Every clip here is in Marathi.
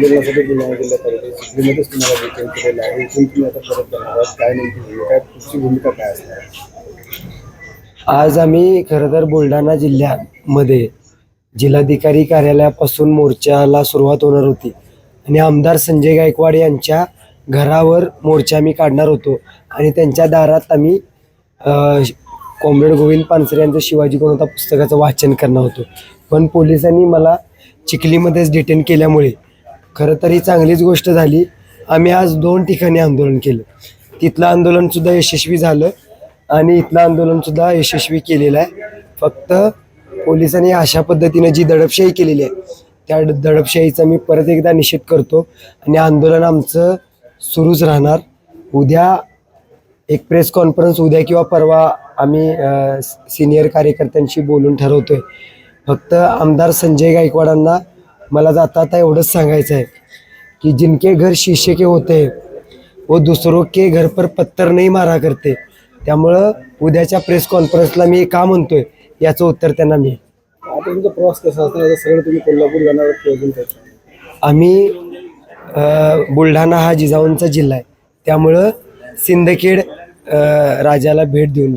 आंदोलनासाठी बुलढाणा जिल्ह्यात चिखलीमध्येच तुम्हाला डिटेन केलेलं आहे. इथून तुम्ही आता परत जाणार आहात. काय नेमकी काय तुमची भूमिका काय असणार? आज आम्ही खरं तर बुलढाणा जिल्ह्यामध्ये जिल्हाधिकारी कार्यालयापासून मोर्चाला सुरुवात होणार होती आणि आमदार संजय गायकवाड यांच्या घरावर मोर्चा आम्ही काढणार होतो आणि त्यांच्या दारात आम्ही कॉम्रेड गोविंद पानसरे यांचं शिवाजी कोण होता पुस्तकाचं वाचन करणार होतो. पण पोलिसांनी मला चिखलीमध्येच डिटेन केल्यामुळे खरं तर ही चांगलीच गोष्ट झाली. आम्ही आज 2 ठिकाणी आंदोलन केलं. तिथलं आंदोलनसुद्धा यशस्वी झालं आणि इथलं आंदोलनसुद्धा यशस्वी केलेलं आहे. फक्त पोलिसांनी अशा पद्धतीनं जी दडपशाही केलेली आहे त्या दडपशाहीचा मी परत एकदा निषेध करतो आणि आंदोलन आमचं सुरूच राहणार. उद्या एक प्रेस कॉन्फरन्स उद्या किंवा परवा आम्ही सिनियर कार्यकर्त्यांशी बोलून ठरवतो आहे. फक्त आमदार संजय गायकवाडांना मला जाता एवढंच सांगायचं आहे की जिनके घर शीशे के होते हैं वो दूसरों के घर पर पत्थर नहीं मारा करते. त्यामुळं उद्याच्या प्रेस कॉन्फरन्सला मी का म्हणतोय याचं उत्तर त्यांना मिळेल. आता तुमचा प्रवास कसा असणार? आता सगळं तुम्ही कोल्हापूर जाणार पोहोचून त्याचा आम्ही बुलढाणा हा जिजाऊंचा जिल्हा आहे त्यामुळं सिंदखेड राजाला भेट देऊन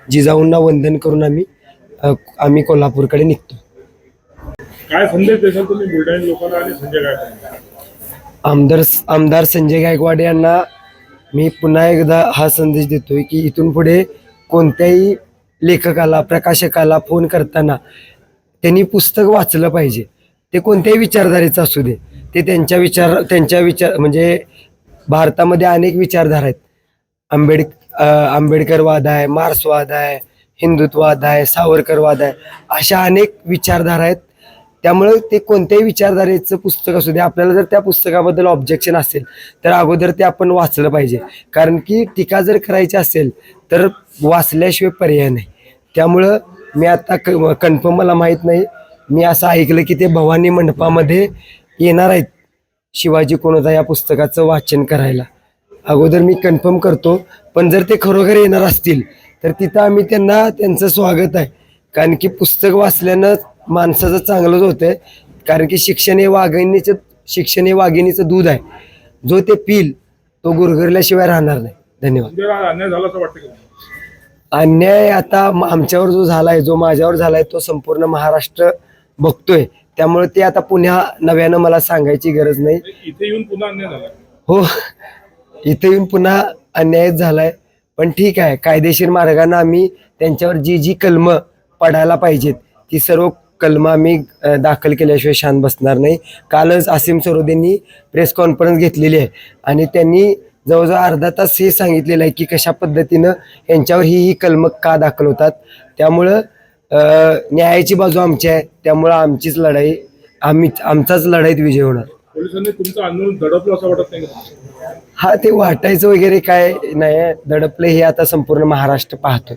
जिजाऊंना वंदन करून आम्ही कोल्हापूरकडे निघतो. काय संदेश देशाल तुम्ही बुलढाणा लोकांना आणि संजय गायकवाड? आमदार संजय गायकवाड यांना मी पुन्हा एकदा हा संदेश देतोय की इथून पुढे कोणत्याही लेखकाला प्रकाशकाला फोन करताना त्यांनी पुस्तक वाचलं पाहिजे. ते कोणत्याही विचारधारेचं असू दे. ते त्यांच्या विचार म्हणजे भारतामध्ये अनेक विचारधारा आहेत. आंबेडकरवाद आहे, मार्क्सवाद आहे, हिंदुत्ववाद आहे, सावरकरवाद आहे, अशा अनेक विचारधारा आहेत. त्यामुळे ते कोणत्याही विचारधारेचं पुस्तक असू दे. आपल्याला जर त्या पुस्तकाबद्दल ऑब्जेक्शन असेल तर अगोदर ते आपण वाचलं पाहिजे. कारण की टीका जर करायची असेल तर वाचल्याशिवाय पर्याय नाही. त्यामुळं मी आता कन्फर्म मला माहीत नाही, मी असं ऐकलं की ते भवानी मंडपामध्ये येणार आहेत शिवाजी कोण होता या पुस्तकाचं वाचन करायला. अगोदर मी कन्फर्म करतो. पण जर ते खरोखर येणार असतील तर तिथं आम्ही त्यांचं स्वागत आहे. कारण की पुस्तक वाचल्यानं माणसाचं चांगलंच होतंय. कारण की शिक्षण हे वाघिणीचं दूध आहे. जो ते पिल तो गुरगुरल्याशिवाय राहणार नाही. धन्यवाद. अन्याय झाला असं वाटतं का? अन्याय आता आमच्यावर जो झालाय, जो माझ्यावर झालाय, तो संपूर्ण महाराष्ट्र बघतोय. त्यामुळे ते आता पुन्हा नव्यानं मला सांगायची गरज नाही. इथे येऊन पुन्हा अन्याय झाला? हो, इथे येऊन पुन्हा अन्यायच झालाय. पण ठीक आहे, कायदेशीर मार्गाने आम्ही त्यांच्यावर जी कलमं पडायला पाहिजेत ती सर्व कलमं आम्ही दाखल केल्याशिवाय शांत बसणार नाही. कालच आसिम सरोदेंनी प्रेस कॉन्फरन्स घेतलेली आहे आणि त्यांनी जवळजवळ अर्धा तास हे सांगितलेलं आहे की कशा पद्धतीनं यांच्यावर ही कलमं का दाखल होतात. त्यामुळं न्यायाची बाजू आमची आहे. त्यामुळं आमचीच लढाई, आमचाच लढाईत विजय होणार. पोलिसांनी तुमचं आंदोलन दडपलं असं वाटत नाही का? हा, ते वाटायचं वगैरे काय नाही, दडपलं हे आता संपूर्ण महाराष्ट्र पाहतो.